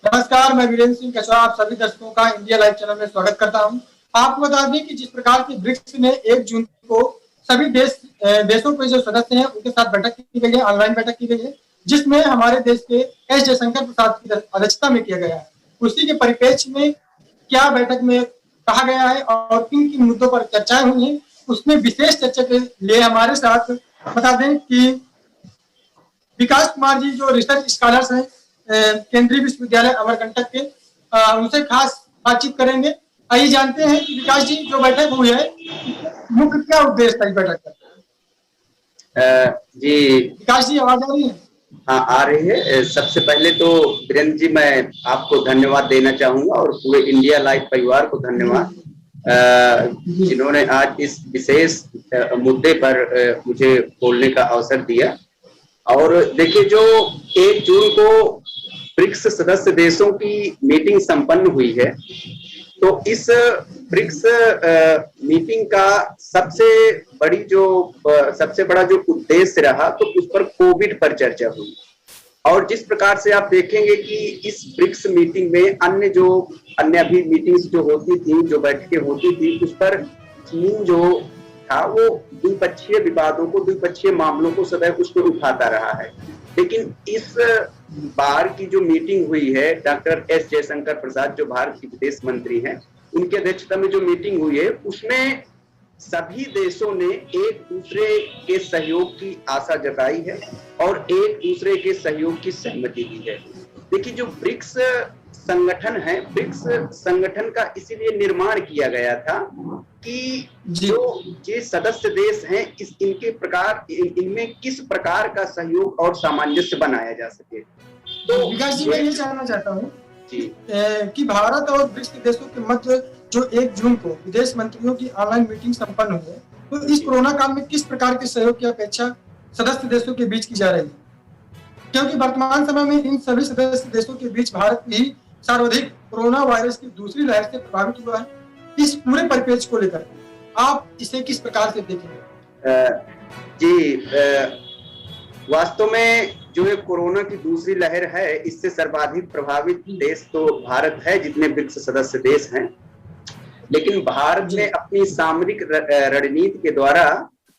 नमस्कार, मैं वीरेंद्र सिंह कछवा आप सभी दर्शकों का इंडिया लाइव चैनल में स्वागत करता हूं। आपको बता दें कि जिस प्रकार की ब्रिक्स ने 1 जून को सभी देशों के जो सदस्य हैं उनके साथ बैठक की गई है, ऑनलाइन बैठक की गई है, जिसमें हमारे देश के एस जयशंकर प्रसाद की अध्यक्षता में किया गया है। उसी के परिप्रेक्ष्य में क्या बैठक में कहा गया है और किन किन मुद्दों पर चर्चाएं हुई हैं, उसमें विशेष चर्चा के लिए हमारे साथ बता दें कि विकास कुमार जी जो रिसर्च स्कॉलर्स हैं केंद्रीय विश्वविद्यालय अमरकंटक के, उनसे खास बातचीत करेंगे। आइए जानते हैं कि विकास जी जो बैठक हुई है मुख्य क्या उद्देश्य था इस बैठक का। जी विकास जी आवाज आ रही है? हाँ, आ रही है। सबसे पहले तो वीरेंद्र जी मैं आपको धन्यवाद देना चाहूंगा और पूरे इंडिया लाइव परिवार को धन्यवाद जिन्होंने आज इस विशेष मुद्दे पर मुझे बोलने का अवसर दिया। और देखिए, जो 1 जून को ब्रिक्स सदस्य देशों की मीटिंग संपन्न हुई है, तो इस ब्रिक्स मीटिंग का सबसे बड़ा जो उद्देश्य रहा तो उस पर कोविड पर चर्चा हुई। और जिस प्रकार से आप देखेंगे कि इस ब्रिक्स मीटिंग में अन्य अभी मीटिंग्स जो होती थी, जो बैठकें होती थी, उस पर चीन जो था वो द्विपक्षीय विवादों को, द्विपक्षीय मामलों को सदैव उस पर उठाता रहा है। लेकिन इस बार की जो मीटिंग हुई है, डॉक्टर एस जयशंकर प्रसाद जो भारत के विदेश मंत्री हैं, उनकी अध्यक्षता में जो मीटिंग हुई है, उसमें सभी देशों ने एक दूसरे के सहयोग की आशा जताई है और एक दूसरे के सहयोग की सहमति दी है। देखिए, जो ब्रिक्स संगठन है, ब्रिक्स संगठन का इसीलिए निर्माण किया गया था कि जो ये सदस्य देश हैं इनमें किस प्रकार का सहयोग और सामंजस्य बनाया जा सके। तो विकास जी मैं ये जानना चाहता हूँ कि भारत और ब्रिक्स के देशों के मध्य जो 1 जून को विदेश मंत्रियों की ऑनलाइन मीटिंग संपन्न हुई है, तो इस कोरोना काल में किस प्रकार के सहयोग की अपेक्षा सदस्य देशों के बीच की जा रही है? क्योंकि वर्तमान समय में इन सभी सदस्य देशों के बीच भारत ही सर्वाधिक कोरोना वायरस की दूसरी लहर से प्रभावित हुआ है। इस पूरे परिप्रेक्ष्य को लेकर आप इसे किस प्रकार से देखेंगे? वास्तव में जो ये कोरोना की दूसरी लहर है, इससे सर्वाधिक प्रभावित देश तो भारत है, जितने ब्रिक्स सदस्य देश हैं। लेकिन भारत ने अपनी सामरिक रणनीति के द्वारा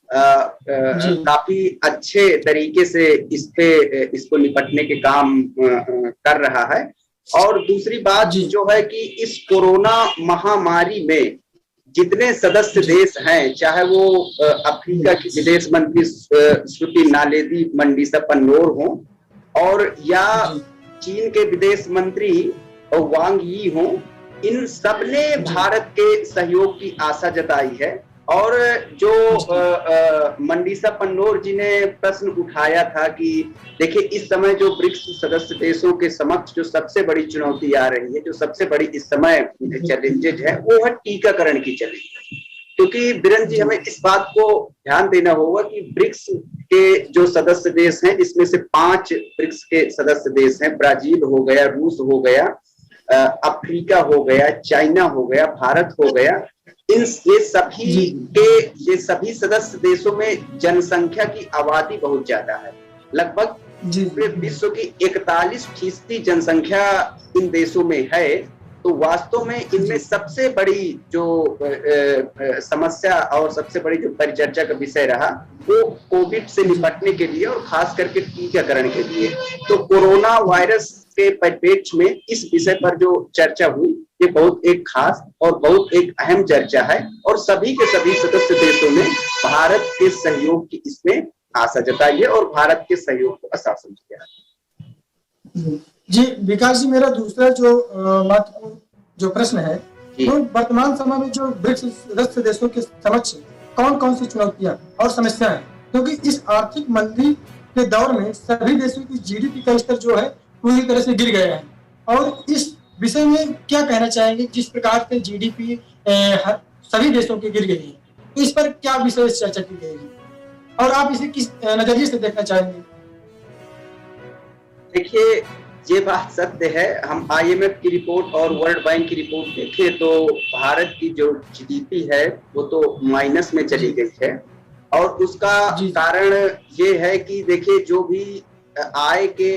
काफी अच्छे तरीके से इसको निपटने के काम कर रहा है। और दूसरी बात जो है कि इस कोरोना महामारी में जितने सदस्य देश हैं, चाहे वो अफ्रीका की विदेश मंत्री श्रुति नालेदी मंडीसा पन्नोर हो और या चीन के विदेश मंत्री वांग यी हो, इन सब ने भारत के सहयोग की आशा जताई है। और जो मंडीसा पन्नोर जी ने प्रश्न उठाया था कि देखिए, इस समय जो ब्रिक्स सदस्य देशों के समक्ष जो सबसे बड़ी चुनौती आ रही है, जो सबसे बड़ी इस समय चैलेंजेज है, वो है टीकाकरण की चैलेंज। क्योंकि बीरेंद्र जी, हमें इस बात को ध्यान देना होगा कि ब्रिक्स के जो सदस्य देश हैं, जिसमें से 5 ब्रिक्स के सदस्य देश हैं, ब्राजील हो गया, रूस हो गया, अफ्रीका हो गया, चाइना हो गया, भारत हो गया, ये सभी सदस्य देशों में जनसंख्या की आबादी बहुत ज्यादा है। लगभग पूरे विश्व की 41% जनसंख्या इन देशों में है। तो वास्तव में इनमें सबसे बड़ी जो समस्या और सबसे बड़ी जो परिचर्चा का विषय रहा, वो कोविड से निपटने के लिए और खास करके टीकाकरण के लिए। तो कोरोना वायरस के परिप्रेक्ष्य में इस विषय पर जो चर्चा हुई, ये बहुत एक खास और बहुत एक अहम चर्चा है और सभी के सभी सदस्य देशों ने भारत के सहयोग की इसमें आशा जताई है और भारत के सहयोग को आश्वासन दिया है। जी विकास जी, मेरा दूसरा जो महत्वपूर्ण जो प्रश्न है, तो वर्तमान समय में जो ब्रिक्स सदस्य देशों के समक्ष कौन कौन सी चुनौतियां और समस्याएं हैं? क्योंकि इस आर्थिक मंदी के दौर में सभी देशों की जीडीपी का स्तर जो है पूरी तरह से गिर गया है। और इस विषय में क्या कहना चाहेंगे, जिस प्रकार से जीडीपी सभी देशों की गिर गई है, तो इस पर क्या विशेष चर्चा की गई और आप इसे किस नजरिए से देखना चाहेंगे? देखिए, ये बात सत्य है। हम IMF की रिपोर्ट और वर्ल्ड बैंक की रिपोर्ट देखें तो भारत की जो जीडीपी है वो तो माइनस में चली गई है। और उसका कारण ये है कि देखिए, जो भी आय के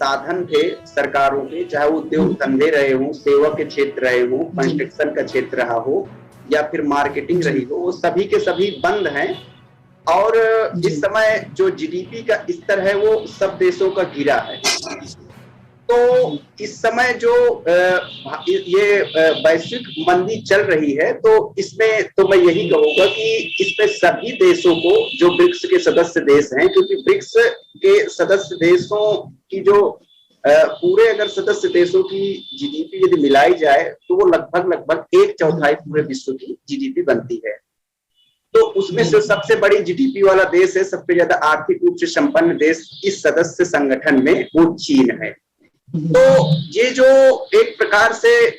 साधन थे सरकारों के, चाहे वो उद्योग धंधे रहे हों, सेवा के क्षेत्र रहे हों, कंस्ट्रक्शन का क्षेत्र रहा हो या फिर मार्केटिंग रही हो, वो सभी के सभी बंद हैं। और इस समय जो जीडीपी का स्तर है वो सब देशों का गिरा है। तो इस समय जो ये वैश्विक मंदी चल रही है, तो इसमें तो मैं यही कहूंगा कि इसमें सभी देशों को, जो ब्रिक्स के सदस्य देश हैं, क्योंकि ब्रिक्स के सदस्य देशों की जो पूरे अगर सदस्य देशों की जीडीपी यदि मिलाई जाए तो वो लगभग 1/4 पूरे विश्व की जीडीपी बनती है। तो उसमें से सबसे बड़ी जीडीपी वाला देश है, सबसे ज्यादा आर्थिक रूप से संपन्न देश इस सदस्य संगठन में, वो चीन है। तो ये जो एक प्रकार से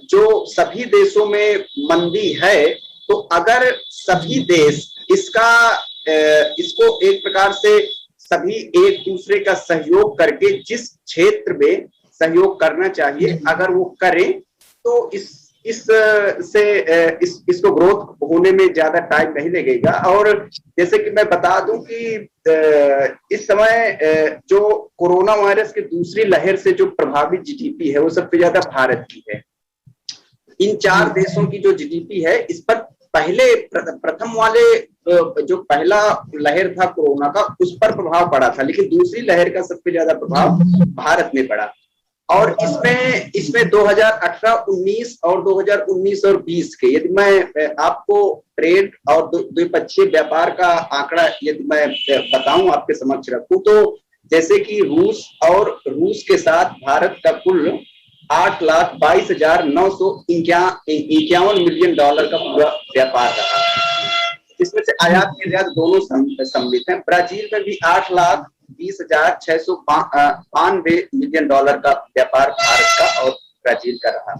जो सभी देशों में मंदी है, तो अगर सभी देश इसको एक प्रकार से सभी एक दूसरे का सहयोग करके, जिस क्षेत्र में सहयोग करना चाहिए अगर वो करें, तो इसको ग्रोथ होने में ज्यादा टाइम नहीं लगेगा। और जैसे कि मैं बता दूं कि इस समय जो कोरोना वायरस की दूसरी लहर से जो प्रभावित जीडीपी है वो सबसे ज्यादा भारत की है। इन 4 देशों की जो जीडीपी है, इस पर पहले प्रथम वाले जो पहला लहर था कोरोना का, उस पर प्रभाव पड़ा था, लेकिन दूसरी लहर का सबसे ज्यादा प्रभाव भारत में पड़ा। और इसमें 2018, 19 और 2019 और 20 के, यदि मैं आपको ट्रेड और द्विपक्षीय व्यापार का आंकड़ा यदि मैं बताऊं, आपके समक्ष रखूं, तो जैसे कि रूस के साथ भारत का कुल $8,22,951 मिलियन का पूरा व्यापार रहा। इसमें से आयात निर्यात दोनों सम्मिलित हैं। ब्राजील में भी $8,20,692 मिलियन का व्यापार भारत का और ब्राजील का रहा।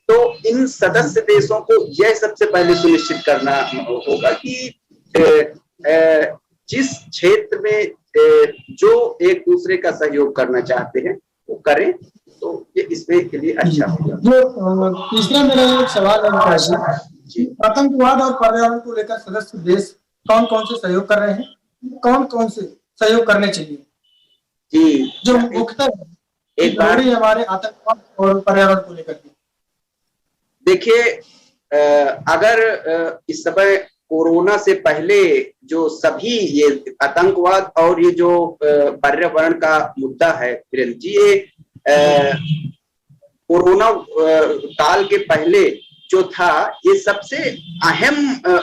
तो इन सदस्य देशों को यह सबसे पहले सुनिश्चित करना होगा कि जिस क्षेत्र में जो एक दूसरे का सहयोग करना चाहते हैं वो करें, तो ये इसमें के लिए अच्छा होगा। जो तीसरा मेरा एक सवाल है विकास जी, आतंकवाद और पर्यावरण को लेकर सदस्य देश कौन कौन से सहयोग कर रहे हैं, कौन कौन से सहयोग करने चाहिए जी? जो मुख्यतः एक बार हमारे आतंकवाद और पर्यावरण को लेकर देखिए, अगर इस समय कोरोना से पहले जो सभी ये आतंकवाद और ये जो पर्यावरण का मुद्दा है वीरेंद्र जी, ये कोरोना काल के पहले जो था, ये सबसे अहम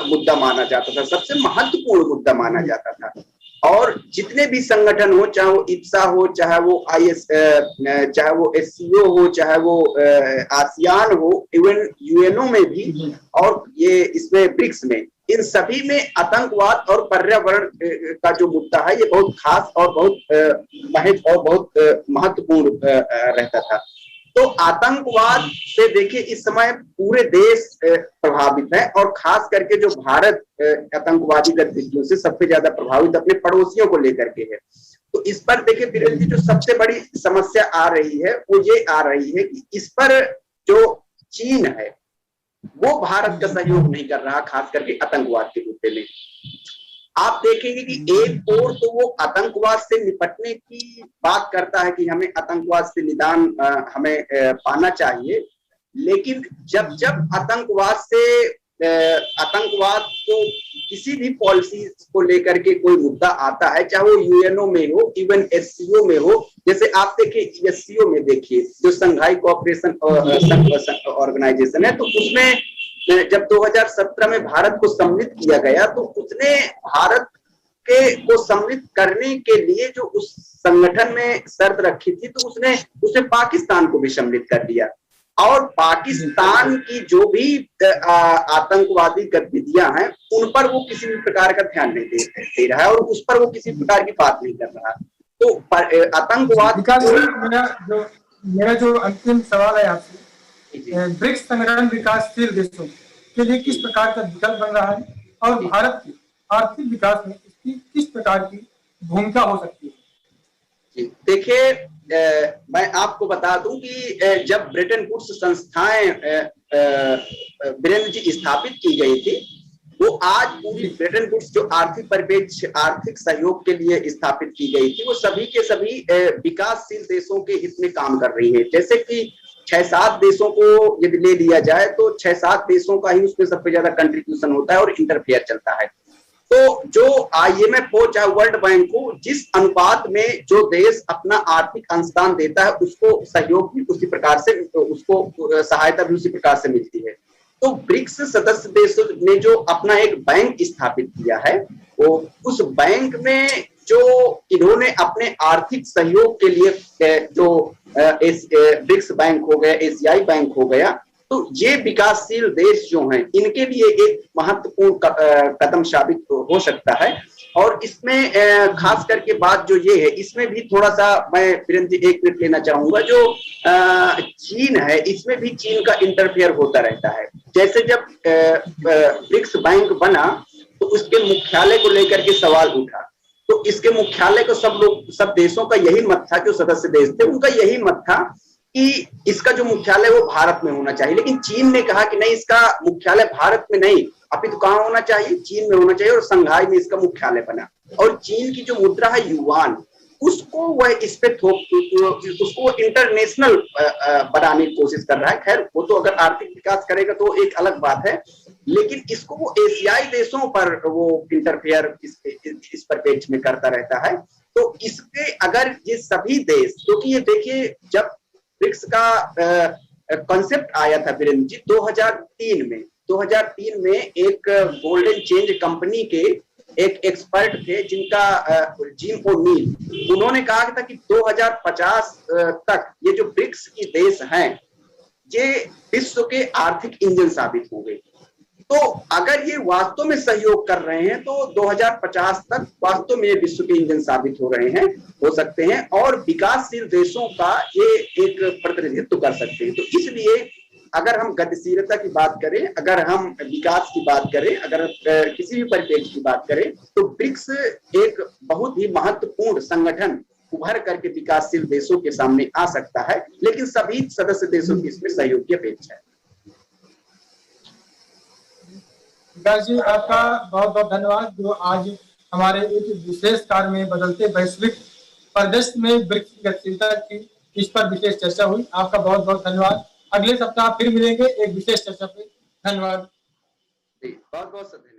मुद्दा माना जाता था, सबसे महत्वपूर्ण मुद्दा माना जाता था। और जितने भी संगठन हो, चाहे वो इप्सा हो, चाहे वो चाहे वो SCO हो, चाहे वो आसियान हो, इवन यूएनओ में भी, और ये इसमें ब्रिक्स में, इन सभी में आतंकवाद और पर्यावरण का जो मुद्दा है ये बहुत खास और बहुत महत्व और बहुत महत्वपूर्ण रहता था। तो आतंकवाद से देखिए इस समय पूरे देश प्रभावित है, और खास करके जो भारत आतंकवादी गतिविधियों से सबसे ज्यादा प्रभावित अपने पड़ोसियों को लेकर के है। तो इस पर देखिए वीरेंद्र जी, जो सबसे बड़ी समस्या आ रही है वो ये आ रही है कि इस पर जो चीन है वो भारत का सहयोग नहीं कर रहा, खास करके आतंकवाद के मुद्दे में। आप देखेंगे कि एक ओर तो वो आतंकवाद से निपटने की बात करता है कि हमें आतंकवाद से निदान हमें पाना चाहिए, लेकिन जब आतंकवाद को किसी भी पॉलिसी को लेकर के कोई मुद्दा आता है, चाहे वो यूएनओ में हो, इवन SCO में हो, जैसे आप देखिए SCO में देखिए जो संघाई कोऑपरेशन ऑर्गेनाइजेशन है, तो उसमें जब 2017 में भारत को सम्मिलित किया गया, तो उसने भारत को सम्मिलित करने के लिए जो उस संगठन में शर्त रखी थी, तो उसने पाकिस्तान को भी सम्मिलित कर दिया। और पाकिस्तान की जो भी आतंकवादी गतिविधियां हैं उन पर वो किसी भी प्रकार का ध्यान नहीं दे रहा है, और उस पर वो किसी प्रकार की बात नहीं कर रहा। तो आतंकवाद, मेरा जो अंतिम सवाल है आपसे, ब्रिक्स संगठन विकासशील देशों के लिए किस प्रकार का विकल्प बन रहा है, और भारत के आर्थिक विकास में इसकी किस प्रकार की भूमिका हो सकती है? देखिए, मैं आपको बता दूं कि जब ब्रिटेन वुड्स संस्थाएं वीरेंद्र जी स्थापित की गई थी, वो आज पूरी ब्रेटन वुड्स जो आर्थिक परिपेक्ष आर्थिक सहयोग के लिए स्थापित की गई थी, वो सभी के सभी विकासशील देशों के हित में काम कर रही है। जैसे कि 6-7 देशों को यदि ले लिया जाए तो 6-7 देशों का ही उसमें सबसे ज्यादा कंट्रीब्यूशन होता है और इंटरफेयर चलता है। तो जो IMF हो चाहे वर्ल्ड बैंक हो, जिस अनुपात में जो देश अपना आर्थिक अंशदान देता है उसको सहयोग भी उसी प्रकार से, उसको सहायता भी उसी प्रकार से मिलती है। तो ब्रिक्स सदस्य देशों ने जो अपना एक बैंक स्थापित किया है, वो उस बैंक में जो इन्होंने अपने आर्थिक सहयोग के लिए जो ब्रिक्स बैंक हो गया, एशियाई बैंक हो गया, तो ये विकासशील देश जो हैं इनके लिए एक महत्वपूर्ण कदम साबित हो सकता है। और इसमें खास करके बात जो ये है, इसमें भी थोड़ा सा मैं वीरेंद्र जी 1 मिनट लेना चाहूंगा। जो चीन है, इसमें भी चीन का इंटरफेयर होता रहता है। जैसे जब ब्रिक्स बैंक बना तो उसके मुख्यालय को लेकर के सवाल उठा, तो इसके मुख्यालय को सब देशों का यही मत था, जो सदस्य देश थे उनका यही मत था कि इसका जो मुख्यालय वो भारत में होना चाहिए। लेकिन चीन ने कहा कि नहीं, इसका मुख्यालय भारत में नहीं, अपितु कहां होना चाहिए, चीन में होना चाहिए, और संघाई में इसका मुख्यालय बना। और चीन की जो मुद्रा है युआन, उसको वह इस पे उसको इंटरनेशनल बनाने की कोशिश कर रहा है। खैर वो तो अगर आर्थिक विकास करेगा तो एक अलग बात है, लेकिन इसको वो एशियाई देशों पर वो इंटरफेयर इस परिप्रेक्ष्य में करता रहता है। तो इसके अगर ये सभी देश, क्योंकि ये देखिए जब ब्रिक्स का कॉन्सेप्ट आया था वीरेंद्र जी 2003 में एक गोल्डन चेंज कंपनी के एक एक्सपर्ट थे जिनका जिम ओ'नील, उन्होंने कहा था कि 2050 तक ये जो ब्रिक्स की देश हैं ये विश्व के आर्थिक इंजन साबित होंगे। तो अगर ये वास्तव में सहयोग कर रहे हैं तो 2050 तक वास्तव में ये विश्व के इंजन साबित हो सकते हैं और विकासशील देशों का ये एक प्रतिनिधित्व कर सकते हैं। तो इसलिए अगर हम गतिशीलता की बात करें, अगर हम विकास की बात करें, अगर किसी भी परिप्रेक्ष्य की बात करें, तो ब्रिक्स एक बहुत ही महत्वपूर्ण संगठन उभर करके विकासशील देशों के सामने आ सकता है, लेकिन सभी सदस्य देशों की इसमें सहयोग की अपेक्षा है। विकास जी, आपका बहुत बहुत धन्यवाद, जो आज हमारे एक विशेष कार्य में बदलते वैश्विक परिदृश्य में ब्रिक्स की गतिशीलता की इस पर विशेष चर्चा हुई। आपका बहुत बहुत धन्यवाद। अगले सप्ताह फिर मिलेंगे एक विशेष चर्चा पे। धन्यवाद। बहुत बहुत धन्यवाद।